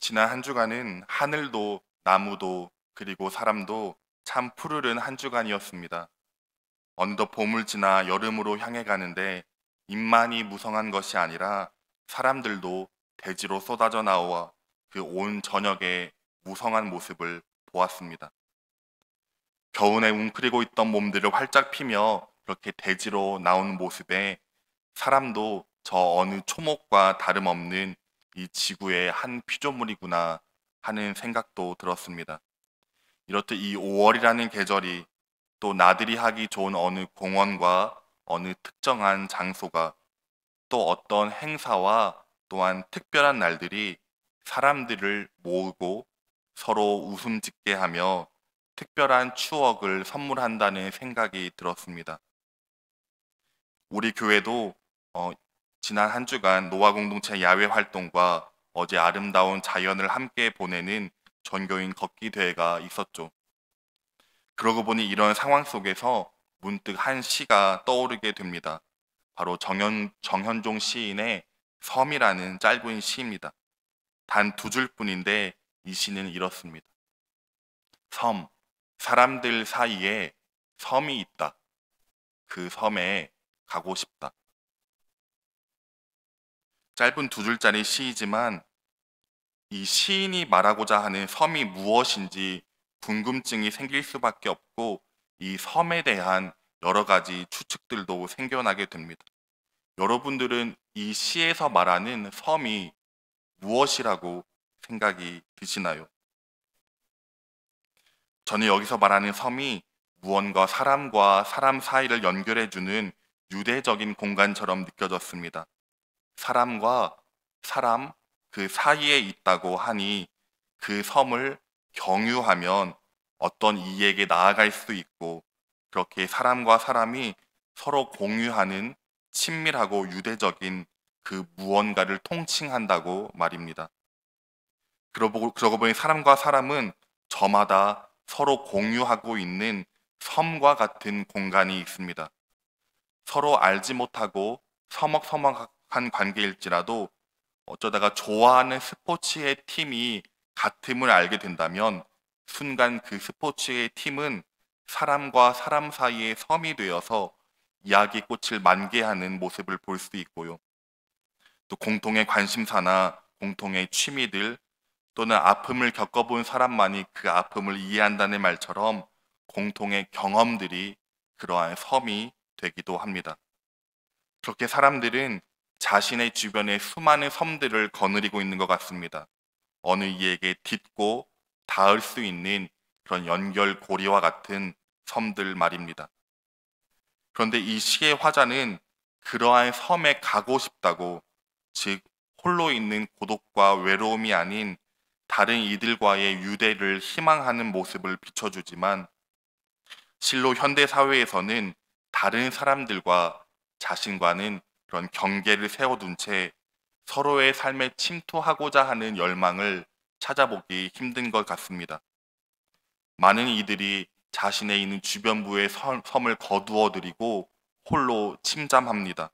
지난 한 주간은 하늘도 나무도 그리고 사람도 참 푸르른 한 주간이었습니다. 어느덧 봄을 지나 여름으로 향해 가는데 입만이 무성한 것이 아니라 사람들도 대지로 쏟아져 나와 그 온 저녁의 무성한 모습을 보았습니다. 겨우내 웅크리고 있던 몸들을 활짝 피며 그렇게 대지로 나오는 모습에 사람도 저 어느 초목과 다름없는 이 지구의 한 피조물이구나 하는 생각도 들었습니다. 이렇듯 이 5월이라는 계절이 또 나들이 하기 좋은 어느 공원과 어느 특정한 장소가 또 어떤 행사와 또한 특별한 날들이 사람들을 모으고 서로 웃음 짓게 하며 특별한 추억을 선물한다는 생각이 들었습니다. 우리 교회도 어, 지난 한 주간 노아 공동체 야외 활동과 어제 아름다운 자연을 함께 보내는 전교인 걷기 대회가 있었죠. 그러고 보니 이런 상황 속에서 문득 한 시가 떠오르게 됩니다. 바로 정현종 시인의 섬이라는 짧은 시입니다. 단 두 줄뿐인데 이 시는 이렇습니다. 섬, 사람들 사이에 섬이 있다. 그 섬에 가고 싶다. 짧은 두 줄짜리 시이지만 이 시인이 말하고자 하는 섬이 무엇인지 궁금증이 생길 수밖에 없고 이 섬에 대한 여러 가지 추측들도 생겨나게 됩니다. 여러분들은 이 시에서 말하는 섬이 무엇이라고 생각이 드시나요? 저는 여기서 말하는 섬이 무언가 사람과 사람 사이를 연결해주는 유대적인 공간처럼 느껴졌습니다. 사람과 사람 그 사이에 있다고 하니 그 섬을 경유하면 어떤 이에게 나아갈 수 있고 그렇게 사람과 사람이 서로 공유하는 친밀하고 유대적인 그 무언가를 통칭한다고 말입니다. 그러고 보니 사람과 사람은 저마다 서로 공유하고 있는 섬과 같은 공간이 있습니다. 서로 알지 못하고 서먹서먹한 관계일지라도 어쩌다가 좋아하는 스포츠의 팀이 같음을 알게 된다면 순간 그 스포츠의 팀은 사람과 사람 사이의 섬이 되어서 이야기꽃을 만개하는 모습을 볼 수 있고요. 또 공통의 관심사나 공통의 취미들 또는 아픔을 겪어본 사람만이 그 아픔을 이해한다는 말처럼 공통의 경험들이 그러한 섬이 되기도 합니다. 그렇게 사람들은 자신의 주변에 수많은 섬들을 거느리고 있는 것 같습니다. 어느 이에게 딛고 닿을 수 있는 그런 연결고리와 같은 섬들 말입니다. 그런데 이 시의 화자는 그러한 섬에 가고 싶다고, 즉 홀로 있는 고독과 외로움이 아닌 다른 이들과의 유대를 희망하는 모습을 비춰주지만 실로 현대 사회에서는 다른 사람들과 자신과는 그런 경계를 세워둔 채 서로의 삶에 침투하고자 하는 열망을 찾아보기 힘든 것 같습니다. 많은 이들이 자신의 있는 주변부의 섬을 거두어 들이고 홀로 침잠합니다.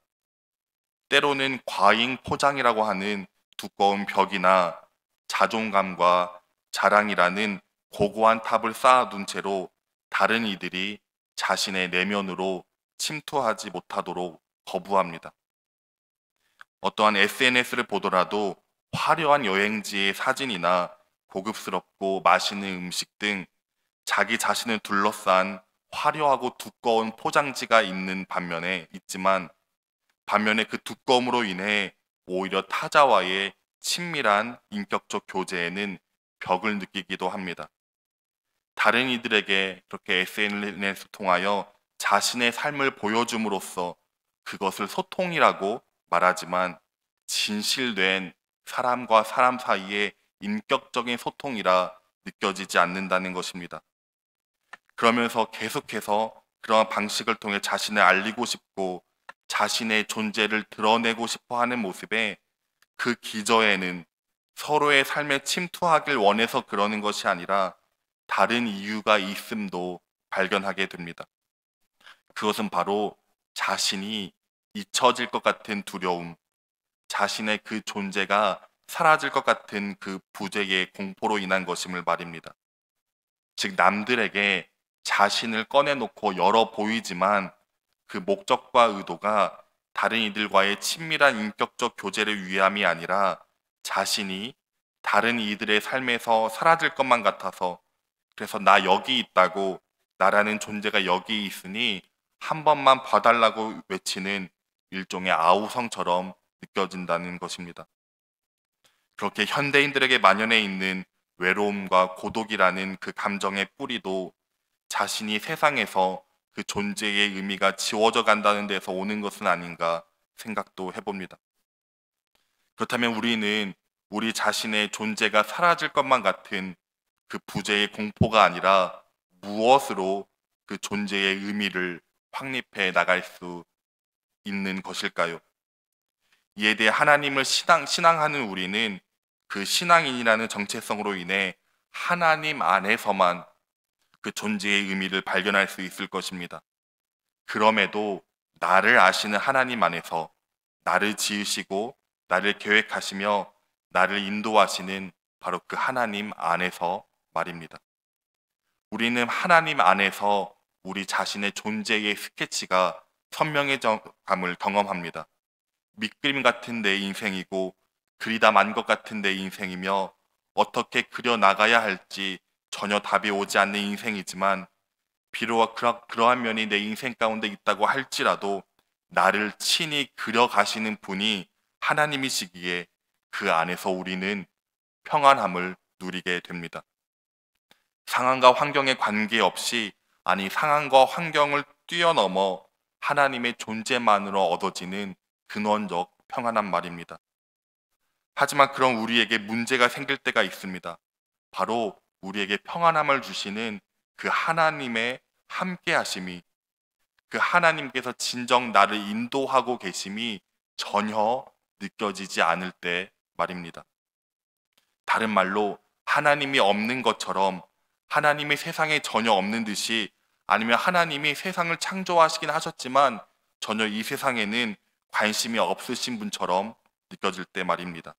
때로는 과잉 포장이라고 하는 두꺼운 벽이나 자존감과 자랑이라는 고고한 탑을 쌓아둔 채로 다른 이들이 자신의 내면으로 침투하지 못하도록 거부합니다. 어떠한 SNS를 보더라도 화려한 여행지의 사진이나 고급스럽고 맛있는 음식 등 자기 자신을 둘러싼 화려하고 두꺼운 포장지가 있는 반면에 그 두꺼움으로 인해 오히려 타자와의 친밀한 인격적 교제에는 벽을 느끼기도 합니다. 다른 이들에게 그렇게 SNS를 통하여 자신의 삶을 보여줌으로써 그것을 소통이라고 말하지만 진실된 사람과 사람 사이의 인격적인 소통이라 느껴지지 않는다는 것입니다. 그러면서 계속해서 그러한 방식을 통해 자신을 알리고 싶고 자신의 존재를 드러내고 싶어 하는 모습에 그 기저에는 서로의 삶에 침투하길 원해서 그러는 것이 아니라 다른 이유가 있음도 발견하게 됩니다. 그것은 바로 자신이 잊혀질 것 같은 두려움, 자신의 그 존재가 사라질 것 같은 그 부재의 공포로 인한 것임을 말입니다. 즉 남들에게 자신을 꺼내놓고 열어 보이지만 그 목적과 의도가 다른 이들과의 친밀한 인격적 교제를 위함이 아니라 자신이 다른 이들의 삶에서 사라질 것만 같아서, 그래서 나 여기 있다고, 나라는 존재가 여기 있으니 한 번만 봐달라고 외치는 일종의 아우성처럼 느껴진다는 것입니다. 그렇게 현대인들에게 만연해 있는 외로움과 고독이라는 그 감정의 뿌리도 자신이 세상에서 그 존재의 의미가 지워져 간다는 데서 오는 것은 아닌가 생각도 해봅니다. 그렇다면 우리는 우리 자신의 존재가 사라질 것만 같은 그 부재의 공포가 아니라 무엇으로 그 존재의 의미를 확립해 나갈 수 있는 것일까요? 이에 대해 하나님을 신앙하는 우리는 그 신앙인이라는 정체성으로 인해 하나님 안에서만 그 존재의 의미를 발견할 수 있을 것입니다. 그럼에도 나를 아시는 하나님 안에서 나를 지으시고 나를 계획하시며 나를 인도하시는 바로 그 하나님 안에서 말입니다. 우리는 하나님 안에서 우리 자신의 존재의 스케치가 선명해감을 경험합니다. 밑그림 같은 내 인생이고 그리다 만 것 같은 내 인생이며 어떻게 그려 나가야 할지 전혀 답이 오지 않는 인생이지만 비록 그러한 면이 내 인생 가운데 있다고 할지라도 나를 친히 그려가시는 분이 하나님이시기에 그 안에서 우리는 평안함을 누리게 됩니다. 상황과 환경에 관계없이, 아니 상황과 환경을 뛰어넘어 하나님의 존재만으로 얻어지는 근원적 평안한 말입니다. 하지만 그런 우리에게 문제가 생길 때가 있습니다. 바로 우리에게 평안함을 주시는 그 하나님의 함께 하심이, 그 하나님께서 진정 나를 인도하고 계심이 전혀 느껴지지 않을 때 말입니다. 다른 말로 하나님이 없는 것처럼, 하나님이 세상에 전혀 없는 듯이, 아니면 하나님이 세상을 창조하시긴 하셨지만 전혀 이 세상에는 관심이 없으신 분처럼 느껴질 때 말입니다.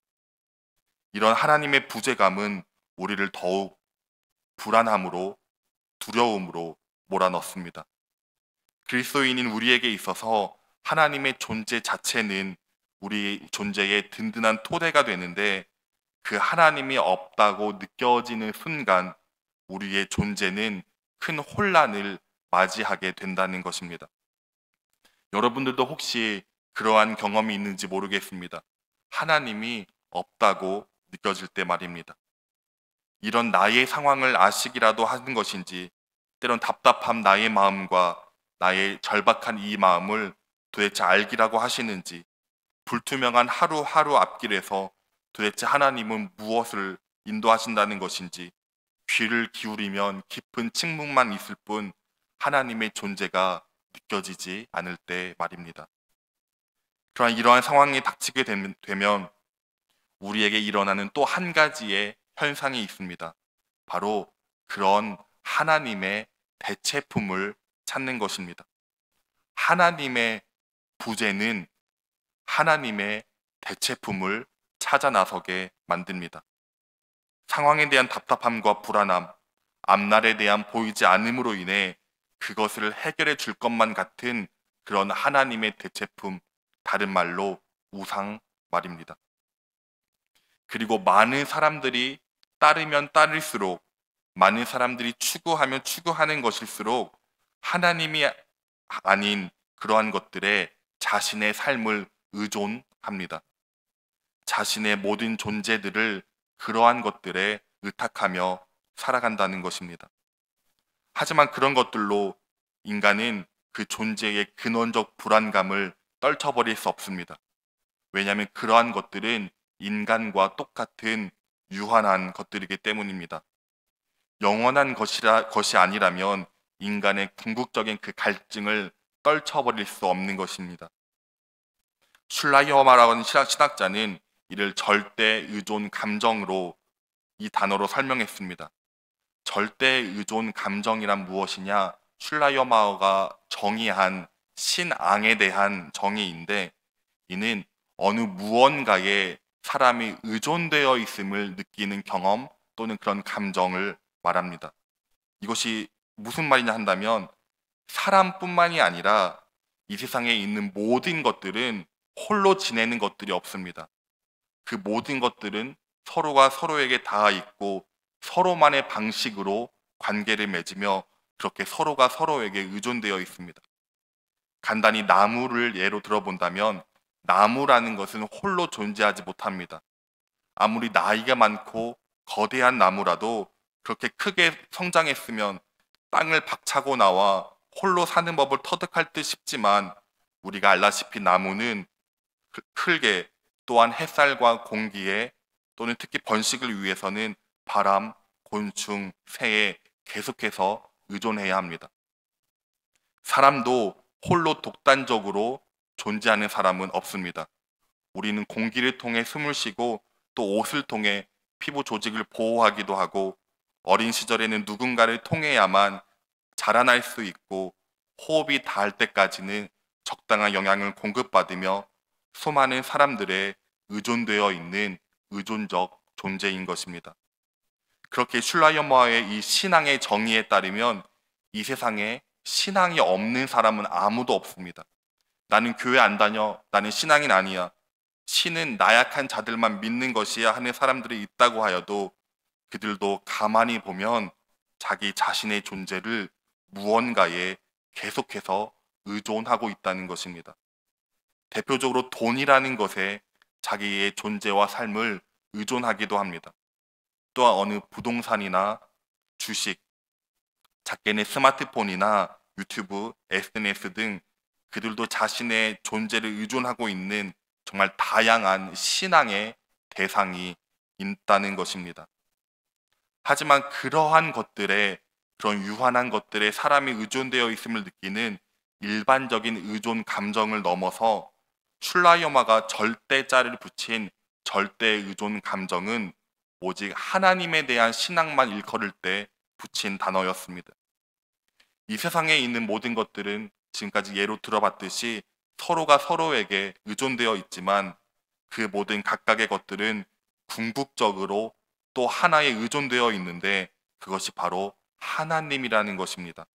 이런 하나님의 부재감은 우리를 더욱 불안함으로, 두려움으로 몰아넣습니다. 그리스도인인 우리에게 있어서 하나님의 존재 자체는 우리 존재의 든든한 토대가 되는데, 그 하나님이 없다고 느껴지는 순간 우리의 존재는 큰 혼란을 맞이하게 된다는 것입니다. 여러분들도 혹시 그러한 경험이 있는지 모르겠습니다. 하나님이 없다고 느껴질 때 말입니다. 이런 나의 상황을 아시기라도 하는 것인지, 때론 답답한 나의 마음과 나의 절박한 이 마음을 도대체 알기라고 하시는지, 불투명한 하루하루 앞길에서 도대체 하나님은 무엇을 인도하신다는 것인지, 귀를 기울이면 깊은 침묵만 있을 뿐 하나님의 존재가 느껴지지 않을 때 말입니다. 그러한 이러한 상황이 닥치게 되면 우리에게 일어나는 또 한 가지의 현상이 있습니다. 바로 그런 하나님의 대체품을 찾는 것입니다. 하나님의 부재는 하나님의 대체품을 찾아 나서게 만듭니다. 상황에 대한 답답함과 불안함, 앞날에 대한 보이지 않음으로 인해 그것을 해결해 줄 것만 같은 그런 하나님의 대체품, 다른 말로 우상 말입니다. 그리고 많은 사람들이 따르면 따를수록, 많은 사람들이 추구하면 추구하는 것일수록 하나님이 아닌 그러한 것들에 자신의 삶을 의존합니다. 자신의 모든 존재들을 그러한 것들에 의탁하며 살아간다는 것입니다. 하지만 그런 것들로 인간은 그 존재의 근원적 불안감을 떨쳐버릴 수 없습니다. 왜냐하면 그러한 것들은 인간과 똑같은 유한한 것들이기 때문입니다. 영원한 것이 아니라면 인간의 궁극적인 그 갈증을 떨쳐버릴 수 없는 것입니다. 슐라이어마라는 신학자는 이를 절대 의존 감정으로, 이 단어로 설명했습니다. 절대 의존 감정이란 무엇이냐? 슐라이어마어가 정의한 신앙에 대한 정의인데, 이는 어느 무언가에 사람이 의존되어 있음을 느끼는 경험 또는 그런 감정을 말합니다. 이것이 무슨 말이냐 한다면 사람뿐만이 아니라 이 세상에 있는 모든 것들은 홀로 지내는 것들이 없습니다. 그 모든 것들은 서로가 서로에게 닿아 있고 서로만의 방식으로 관계를 맺으며 그렇게 서로가 서로에게 의존되어 있습니다. 간단히 나무를 예로 들어본다면 나무라는 것은 홀로 존재하지 못합니다. 아무리 나이가 많고 거대한 나무라도 그렇게 크게 성장했으면 땅을 박차고 나와 홀로 사는 법을 터득할 듯 싶지만 우리가 알다시피 나무는 크게 또한 햇살과 공기에 또는 특히 번식을 위해서는 바람, 곤충, 새에 계속해서 의존해야 합니다. 사람도 홀로 독단적으로 존재하는 사람은 없습니다. 우리는 공기를 통해 숨을 쉬고 또 옷을 통해 피부 조직을 보호하기도 하고 어린 시절에는 누군가를 통해야만 자라날 수 있고 호흡이 닿을 때까지는 적당한 영양을 공급받으며 수많은 사람들의 의존되어 있는 의존적 존재인 것입니다. 그렇게 슐라이어마의 이 신앙의 정의에 따르면 이 세상에 신앙이 없는 사람은 아무도 없습니다. 나는 교회 안 다녀. 나는 신앙인 아니야. 신은 나약한 자들만 믿는 것이야 하는 사람들이 있다고 하여도 그들도 가만히 보면 자기 자신의 존재를 무언가에 계속해서 의존하고 있다는 것입니다. 대표적으로 돈이라는 것에 자기의 존재와 삶을 의존하기도 합니다. 또한 어느 부동산이나 주식, 작게는 스마트폰이나 유튜브, SNS 등 그들도 자신의 존재를 의존하고 있는 정말 다양한 신앙의 대상이 있다는 것입니다. 하지만 그러한 것들에 그런 유한한 것들에 사람이 의존되어 있음을 느끼는 일반적인 의존 감정을 넘어서 슐라이어마가 절대자를 붙인 절대 의존 감정은 오직 하나님에 대한 신앙만 일컬을 때 붙인 단어였습니다. 이 세상에 있는 모든 것들은 지금까지 예로 들어봤듯이 서로가 서로에게 의존되어 있지만 그 모든 각각의 것들은 궁극적으로 또 하나에 의존되어 있는데 그것이 바로 하나님이라는 것입니다.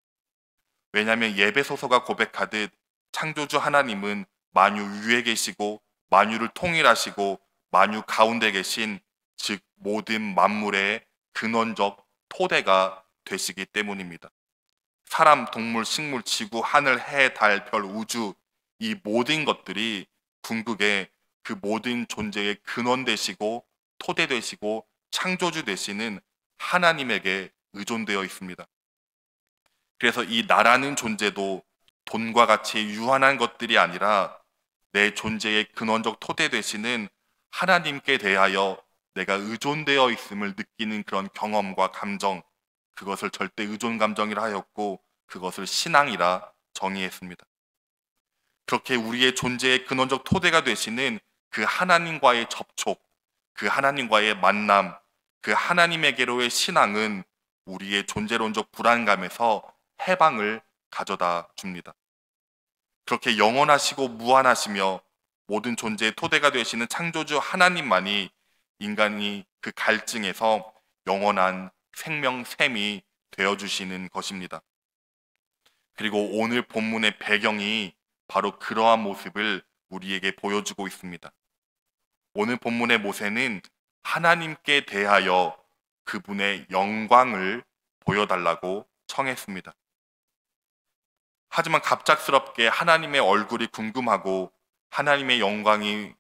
왜냐하면 예배소서가 고백하듯 창조주 하나님은 만유 위에 계시고 만유를 통일하시고 만유 가운데 계신 즉 모든 만물의 근원적 토대가 되시기 때문입니다. 사람, 동물, 식물, 지구, 하늘, 해, 달, 별, 우주 이 모든 것들이 궁극에 그 모든 존재의 근원 되시고 토대 되시고 창조주 되시는 하나님에게 의존되어 있습니다. 그래서 이 나라는 존재도 돈과 같이 유한한 것들이 아니라 내 존재의 근원적 토대 되시는 하나님께 대하여 내가 의존되어 있음을 느끼는 그런 경험과 감정, 그것을 절대 의존 감정이라 하였고 그것을 신앙이라 정의했습니다. 그렇게 우리의 존재의 근원적 토대가 되시는 그 하나님과의 접촉, 그 하나님과의 만남, 그 하나님에게로의 신앙은 우리의 존재론적 불안감에서 해방을 가져다 줍니다. 그렇게 영원하시고 무한하시며 모든 존재의 토대가 되시는 창조주 하나님만이 인간이 그 갈증에서 영원한 생명샘이 되어주시는 것입니다. 그리고 오늘 본문의 배경이 바로 그러한 모습을 우리에게 보여주고 있습니다. 오늘 본문의 모세는 하나님께 대하여 그분의 영광을 보여달라고 청했습니다. 하지만 갑작스럽게 하나님의 얼굴이 궁금하고 하나님의 영광이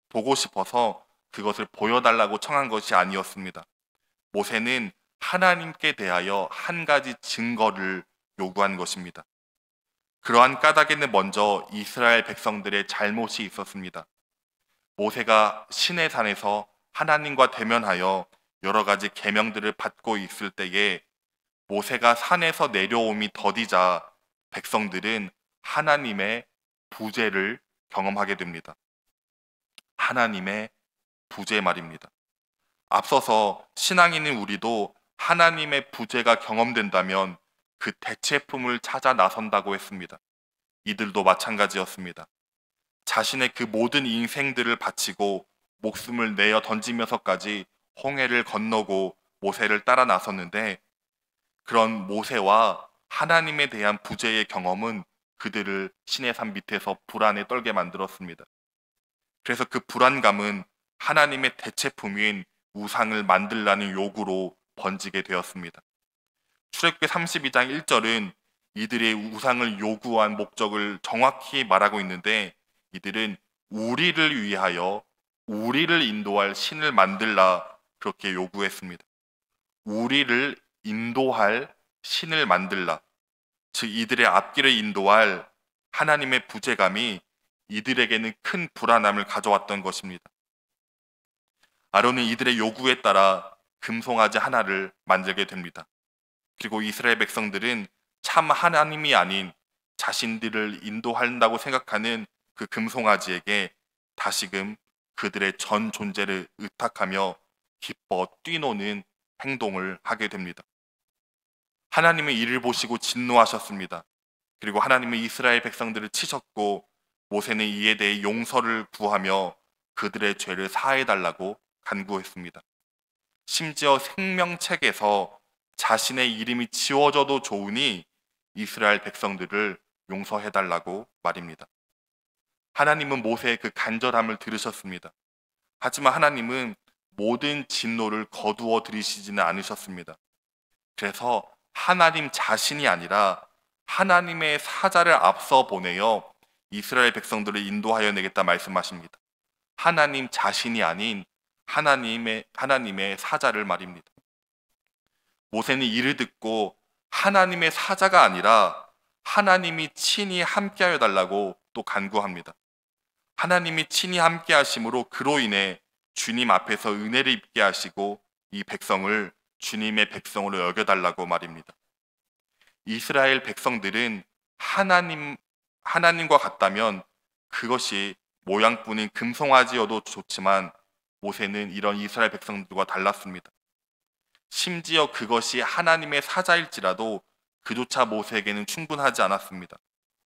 보고 싶어서 그것을 보여달라고 청한 것이 아니었습니다. 모세는 하나님께 대하여 한 가지 증거를 요구한 것입니다. 그러한 까닭에는 먼저 이스라엘 백성들의 잘못이 있었습니다. 모세가 시내 산에서 하나님과 대면하여 여러 가지 계명들을 받고 있을 때에 모세가 산에서 내려옴이 더디자 백성들은 하나님의 부재를 경험하게 됩니다. 하나님의 부재 말입니다. 앞서서 신앙 있는 우리도 하나님의 부재가 경험된다면 그 대체품을 찾아 나선다고 했습니다. 이들도 마찬가지였습니다. 자신의 그 모든 인생들을 바치고 목숨을 내어 던지면서까지 홍해를 건너고 모세를 따라 나섰는데, 그런 모세와 하나님에 대한 부재의 경험은 그들을 시내산 밑에서 불안에 떨게 만들었습니다. 그래서 그 불안감은 하나님의 대체품인 우상을 만들라는 요구로 번지게 되었습니다. 출애굽기 32장 1절은 이들의 우상을 요구한 목적을 정확히 말하고 있는데, 이들은 우리를 위하여 우리를 인도할 신을 만들라, 그렇게 요구했습니다. 우리를 인도할 신을 만들라. 즉 이들의 앞길을 인도할 하나님의 부재감이 이들에게는 큰 불안함을 가져왔던 것입니다. 아론은 이들의 요구에 따라 금송아지 하나를 만들게 됩니다. 그리고 이스라엘 백성들은 참 하나님이 아닌 자신들을 인도한다고 생각하는 그 금송아지에게 다시금 그들의 전 존재를 의탁하며 기뻐 뛰노는 행동을 하게 됩니다. 하나님의 이를 보시고 진노하셨습니다. 그리고 하나님은 이스라엘 백성들을 치셨고, 모세는 이에 대해 용서를 구하며 그들의 죄를 사해달라고 간구했습니다. 심지어 생명책에서 자신의 이름이 지워져도 좋으니 이스라엘 백성들을 용서해달라고 말입니다. 하나님은 모세의 그 간절함을 들으셨습니다. 하지만 하나님은 모든 진노를 거두어 들이시지는 않으셨습니다. 그래서 하나님 자신이 아니라 하나님의 사자를 앞서 보내어 이스라엘 백성들을 인도하여 내겠다 말씀하십니다. 하나님 자신이 아닌 하나님의 사자를 말입니다. 모세는 이를 듣고 하나님의 사자가 아니라 하나님이 친히 함께하여 달라고 또 간구합니다. 하나님이 친히 함께 하심으로 그로 인해 주님 앞에서 은혜를 입게 하시고 이 백성을 주님의 백성으로 여겨달라고 말입니다. 이스라엘 백성들은 하나님과 같다면 그것이 모양뿐인 금송아지여도 좋지만, 모세는 이런 이스라엘 백성들과 달랐습니다. 심지어 그것이 하나님의 사자일지라도 그조차 모세에게는 충분하지 않았습니다.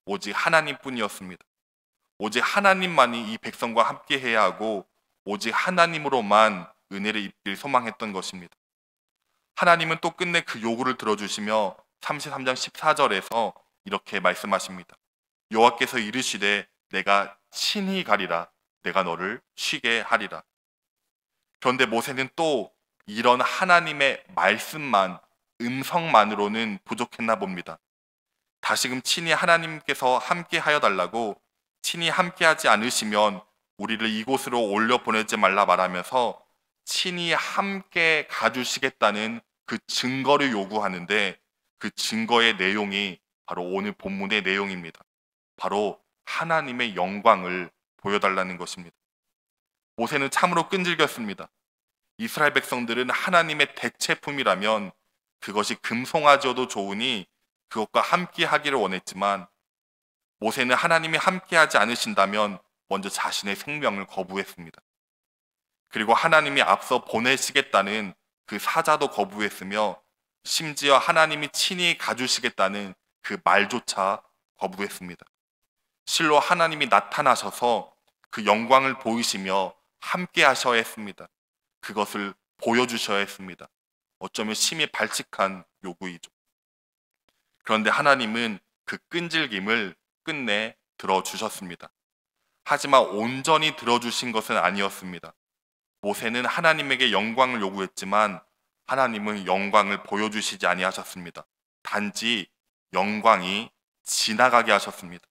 오직 하나님뿐이었습니다. 오직 하나님만이 이 백성과 함께 해야 하고, 오직 하나님으로만 은혜를 입길 소망했던 것입니다. 하나님은 또 끝내 그 요구를 들어주시며 33장 14절에서 이렇게 말씀하십니다. 여호와께서 이르시되 내가 친히 가리라. 내가 너를 쉬게 하리라. 그런데 모세는 또 이런 하나님의 말씀만, 음성만으로는 부족했나 봅니다. 다시금 친히 하나님께서 함께 하여 달라고, 친히 함께 하지 않으시면 우리를 이곳으로 올려 보내지 말라 말하면서 친히 함께 가주시겠다는 그 증거를 요구하는데, 그 증거의 내용이 바로 오늘 본문의 내용입니다. 바로 하나님의 영광을 보여달라는 것입니다. 모세는 참으로 끈질겼습니다. 이스라엘 백성들은 하나님의 대체품이라면 그것이 금송아지여도 좋으니 그것과 함께 하기를 원했지만, 모세는 하나님이 함께하지 않으신다면 먼저 자신의 생명을 거부했습니다. 그리고 하나님이 앞서 보내시겠다는 그 사자도 거부했으며, 심지어 하나님이 친히 가주시겠다는 그 말조차 거부했습니다. 실로 하나님이 나타나셔서 그 영광을 보이시며 함께 하셔야 했습니다. 그것을 보여주셔야 했습니다. 어쩌면 심히 발칙한 요구이죠. 그런데 하나님은 그 끈질김을 끝내 들어주셨습니다. 하지만 온전히 들어주신 것은 아니었습니다. 모세는 하나님에게 영광을 요구했지만 하나님은 영광을 보여주시지 아니하셨습니다. 단지 영광이 지나가게 하셨습니다.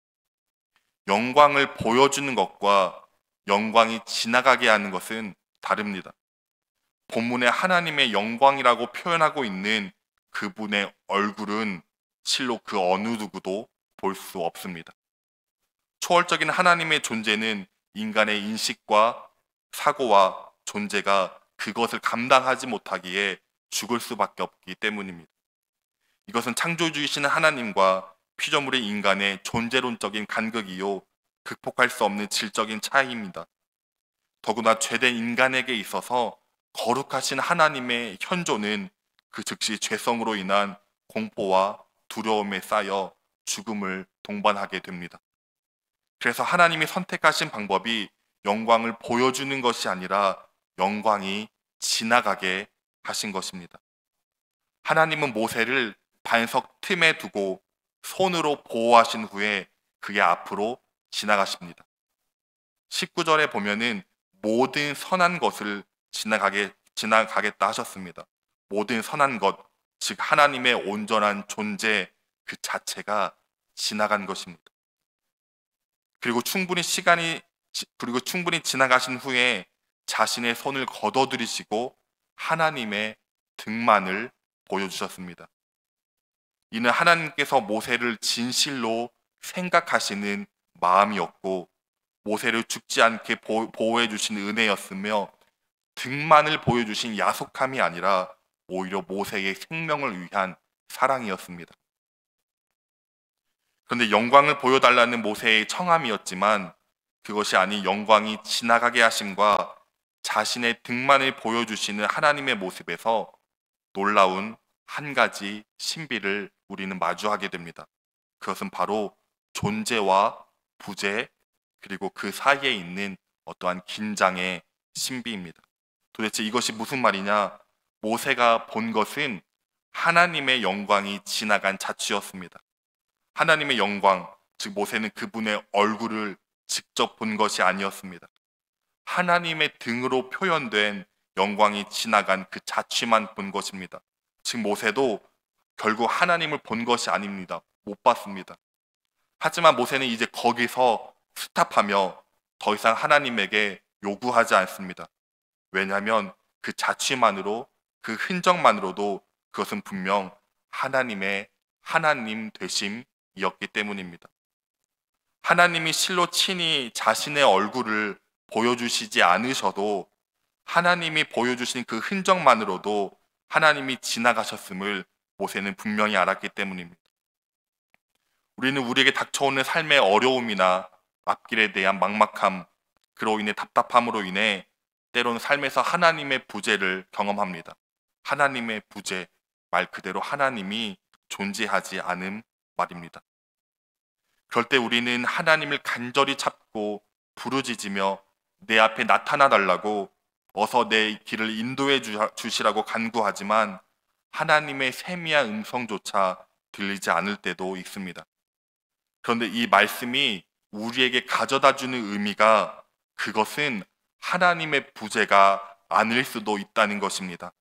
영광을 보여주는 것과 영광이 지나가게 하는 것은 다릅니다. 본문에 하나님의 영광이라고 표현하고 있는 그분의 얼굴은 실로 그 어느 누구도 볼 수 없습니다. 초월적인 하나님의 존재는 인간의 인식과 사고와 존재가 그것을 감당하지 못하기에 죽을 수밖에 없기 때문입니다. 이것은 창조주이신 하나님과 피조물의 인간의 존재론적인 간극이요, 극복할 수 없는 질적인 차이입니다. 더구나 죄된 인간에게 있어서 거룩하신 하나님의 현존은 그 즉시 죄성으로 인한 공포와 두려움에 쌓여 죽음을 동반하게 됩니다. 그래서 하나님이 선택하신 방법이 영광을 보여주는 것이 아니라 영광이 지나가게 하신 것입니다. 하나님은 모세를 반석 틈에 두고 손으로 보호하신 후에 그의 앞으로 지나가십니다. 19절에 보면은 모든 선한 것을 지나가겠다 하셨습니다. 모든 선한 것, 즉 하나님의 온전한 존재 그 자체가 지나간 것입니다. 그리고 충분히 지나가신 후에 자신의 손을 걷어들이시고 하나님의 등만을 보여주셨습니다. 이는 하나님께서 모세를 진실로 생각하시는 마음이었고 모세를 죽지 않게 보호해 주신 은혜였으며 등만을 보여주신 야속함이 아니라 오히려 모세의 생명을 위한 사랑이었습니다. 그런데 영광을 보여달라는 모세의 청함이었지만 그것이 아닌 영광이 지나가게 하심과 자신의 등만을 보여주시는 하나님의 모습에서 놀라운 한 가지 신비를 우리는 마주하게 됩니다. 그것은 바로 존재와 부재 그리고 그 사이에 있는 어떠한 긴장의 신비입니다. 도대체 이것이 무슨 말이냐? 모세가 본 것은 하나님의 영광이 지나간 자취였습니다. 하나님의 영광, 즉 모세는 그분의 얼굴을 직접 본 것이 아니었습니다. 하나님의 등으로 표현된 영광이 지나간 그 자취만 본 것입니다. 즉 모세도 결국 하나님을 본 것이 아닙니다. 못 봤습니다. 하지만 모세는 이제 거기서 스탑하며 더 이상 하나님에게 요구하지 않습니다. 왜냐하면 그 자취만으로 그 흔적만으로도 그것은 분명 하나님의 하나님 되심이었기 때문입니다. 하나님이 실로 친히 자신의 얼굴을 보여주시지 않으셔도 하나님이 보여주신 그 흔적만으로도 하나님이 지나가셨음을 모세는 분명히 알았기 때문입니다. 우리는 우리에게 닥쳐오는 삶의 어려움이나 앞길에 대한 막막함, 그로 인해 답답함으로 인해 때로는 삶에서 하나님의 부재를 경험합니다. 하나님의 부재, 말 그대로 하나님이 존재하지 않음 말입니다. 그럴 때 우리는 하나님을 간절히 찾고 부르짖으며 내 앞에 나타나 달라고 어서 내 길을 인도해 주시라고 간구하지만 하나님의 세미한 음성조차 들리지 않을 때도 있습니다. 그런데 이 말씀이 우리에게 가져다 주는 의미가 그것은 하나님의 부재가 아닐 수도 있다는 것입니다.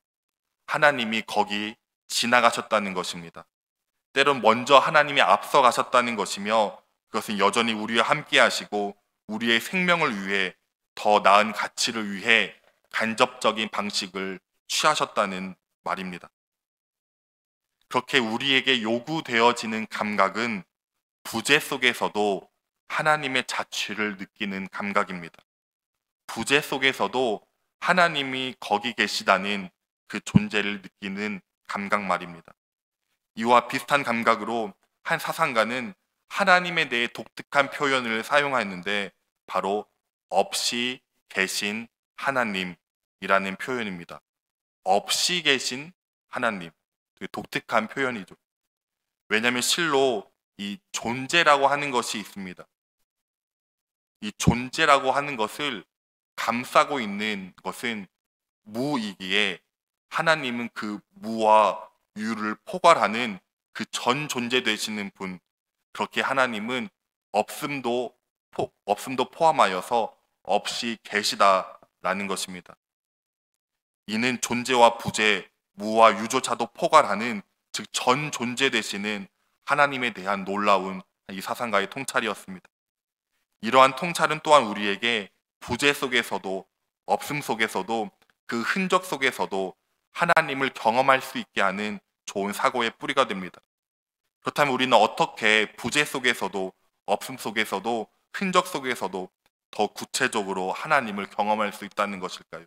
하나님이 거기 지나가셨다는 것입니다. 때론 먼저 하나님이 앞서 가셨다는 것이며 그것은 여전히 우리와 함께 하시고 우리의 생명을 위해 더 나은 가치를 위해 간접적인 방식을 취하셨다는 말입니다. 그렇게 우리에게 요구되어지는 감각은 부재 속에서도 하나님의 자취를 느끼는 감각입니다. 부재 속에서도 하나님이 거기 계시다는 그 존재를 느끼는 감각 말입니다. 이와 비슷한 감각으로 한 사상가는 하나님에 대해 독특한 표현을 사용하였는데 바로 없이 계신 하나님이라는 표현입니다. 없이 계신 하나님, 되게 독특한 표현이죠. 왜냐하면 실로 이 존재라고 하는 것이 있습니다. 이 존재라고 하는 것을 감싸고 있는 것은 무이기에 하나님은 그 무와 유를 포괄하는 그 전 존재 되시는 분, 그렇게 하나님은 없음도 포함하여서 없이 계시다라는 것입니다. 이는 존재와 부재, 무와 유조차도 포괄하는 즉 전 존재 되시는 하나님에 대한 놀라운 이 사상가의 통찰이었습니다. 이러한 통찰은 또한 우리에게 부재 속에서도 없음 속에서도 그 흔적 속에서도 하나님을 경험할 수 있게 하는 좋은 사고의 뿌리가 됩니다. 그렇다면 우리는 어떻게 부재 속에서도 없음 속에서도 흔적 속에서도 더 구체적으로 하나님을 경험할 수 있다는 것일까요?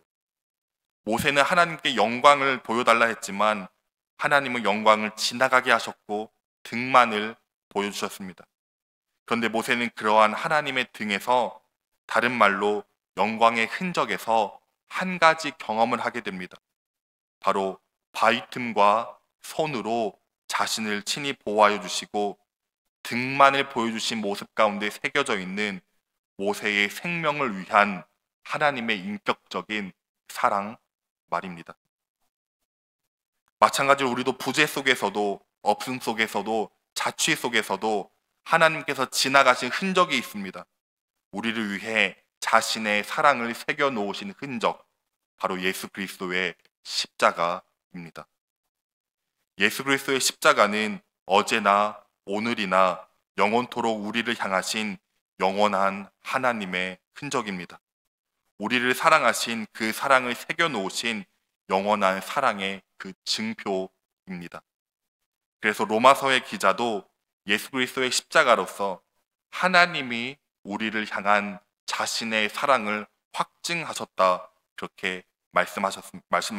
모세는 하나님께 영광을 보여달라 했지만 하나님은 영광을 지나가게 하셨고 등만을 보여주셨습니다. 그런데 모세는 그러한 하나님의 등에서 다른 말로 영광의 흔적에서 한 가지 경험을 하게 됩니다. 바로 바위 틈과 손으로 자신을 친히 보호하여 주시고 등만을 보여주신 모습 가운데 새겨져 있는 모세의 생명을 위한 하나님의 인격적인 사랑 말입니다. 마찬가지로 우리도 부재 속에서도 없음 속에서도 자취 속에서도 하나님께서 지나가신 흔적이 있습니다. 우리를 위해 자신의 사랑을 새겨 놓으신 흔적, 바로 예수 그리스도의 십자가입니다. 예수 그리스도의 십자가는 어제나 오늘이나 영원토록 우리를 향하신 영원한 하나님의 흔적입니다. 우리를 사랑하신 그 사랑을 새겨 놓으신 영원한 사랑의 그 증표입니다. 그래서 로마서의 기자도 예수 그리스도의 십자가로서 하나님이 우리를 향한 자신의 사랑을 확증하셨다, 그렇게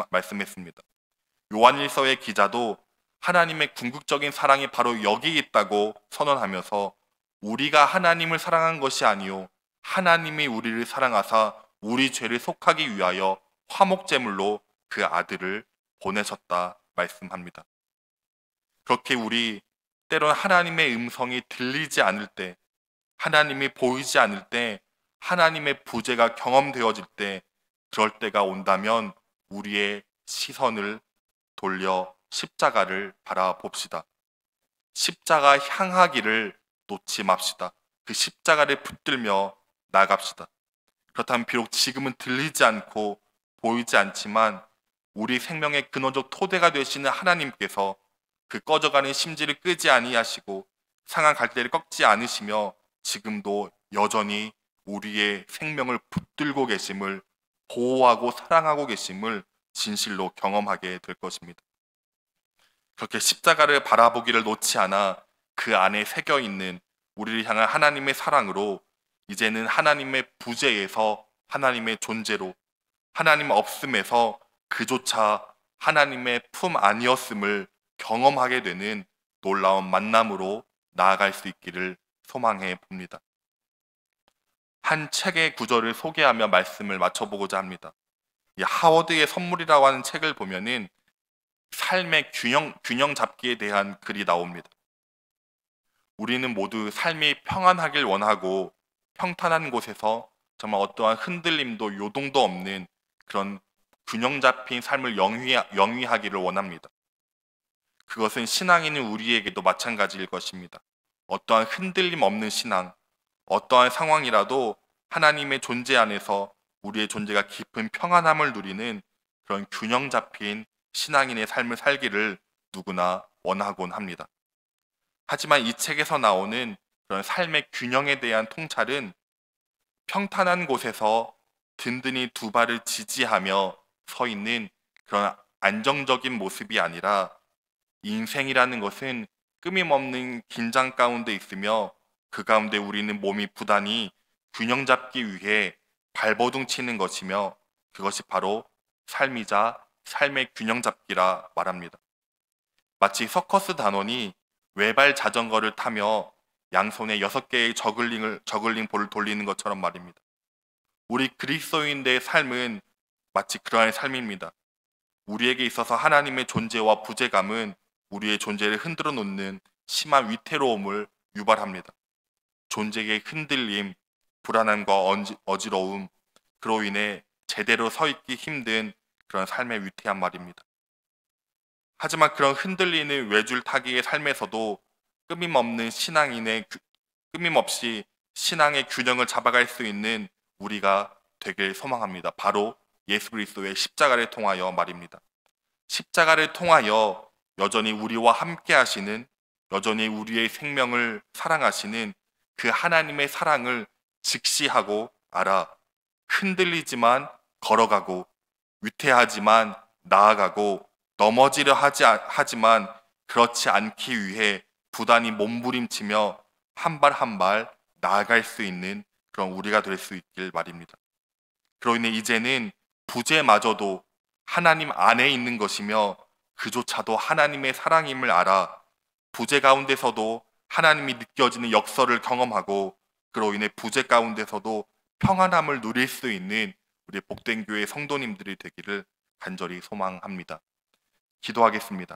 말씀했습니다. 요한일서의 기자도 하나님의 궁극적인 사랑이 바로 여기 있다고 선언하면서 우리가 하나님을 사랑한 것이 아니요 하나님이 우리를 사랑하사 우리 죄를 속하기 위하여 화목제물로 그 아들을 보내셨다 말씀합니다. 그렇게 우리 때론 하나님의 음성이 들리지 않을 때, 하나님이 보이지 않을 때, 하나님의 부재가 경험되어질 때, 그럴 때가 온다면 우리의 시선을 돌려 십자가를 바라봅시다. 십자가 향하기를 놓지 맙시다. 그 십자가를 붙들며 나갑시다. 그렇다면 비록 지금은 들리지 않고 보이지 않지만 우리 생명의 근원적 토대가 되시는 하나님께서 그 꺼져가는 심지를 끄지 아니하시고 상한 갈대를 꺾지 않으시며 지금도 여전히 우리의 생명을 붙들고 계심을, 보호하고 사랑하고 계심을 진실로 경험하게 될 것입니다. 그렇게 십자가를 바라보기를 놓지 않아 그 안에 새겨있는 우리를 향한 하나님의 사랑으로 이제는 하나님의 부재에서 하나님의 존재로, 하나님 없음에서 그조차 하나님의 품 아니었음을 경험하게 되는 놀라운 만남으로 나아갈 수 있기를 소망해 봅니다. 한 책의 구절을 소개하며 말씀을 마쳐보고자 합니다. 이 하워드의 선물이라고 하는 책을 보면은 삶의 균형 잡기에 대한 글이 나옵니다. 우리는 모두 삶이 평안하길 원하고 평탄한 곳에서 정말 어떠한 흔들림도 요동도 없는 그런 균형 잡힌 삶을 영위하기를 원합니다. 그것은 신앙인인 우리에게도 마찬가지일 것입니다. 어떠한 흔들림 없는 신앙, 어떠한 상황이라도 하나님의 존재 안에서 우리의 존재가 깊은 평안함을 누리는 그런 균형 잡힌 신앙인의 삶을 살기를 누구나 원하곤 합니다. 하지만 이 책에서 나오는 그런 삶의 균형에 대한 통찰은 평탄한 곳에서 든든히 두 발을 지지하며 서 있는 그런 안정적인 모습이 아니라 인생이라는 것은 끊임없는 긴장 가운데 있으며 그 가운데 우리는 몸이 부단히 균형 잡기 위해 발버둥 치는 것이며 그것이 바로 삶이자 삶의 균형 잡기라 말합니다. 마치 서커스 단원이 외발 자전거를 타며 양손에 6개의 저글링 볼을 돌리는 것처럼 말입니다. 우리 그리스도인들의 삶은 마치 그러한 삶입니다. 우리에게 있어서 하나님의 존재와 부재감은 우리의 존재를 흔들어 놓는 심한 위태로움을 유발합니다. 존재의 흔들림, 불안함과 어지러움, 그로 인해 제대로 서 있기 힘든 그런 삶의 위태한 말입니다. 하지만 그런 흔들리는 외줄타기의 삶에서도 끊임없이 신앙의 균형을 잡아갈 수 있는 우리가 되길 소망합니다. 바로 예수 그리스도의 십자가를 통하여 말입니다. 십자가를 통하여 여전히 우리와 함께 하시는, 여전히 우리의 생명을 사랑하시는 그 하나님의 사랑을 직시하고 알아 흔들리지만 걸어가고 위태하지만 나아가고 넘어지려 하지만 그렇지 않기 위해 부단히 몸부림치며 한 발 한 발 나아갈 수 있는 그런 우리가 될 수 있길 말입니다. 그로 인해 이제는 부재마저도 하나님 안에 있는 것이며 그조차도 하나님의 사랑임을 알아 부재 가운데서도 하나님이 느껴지는 역설을 경험하고 그로 인해 부재 가운데서도 평안함을 누릴 수 있는 우리 복된 교회 성도님들이 되기를 간절히 소망합니다. 기도하겠습니다.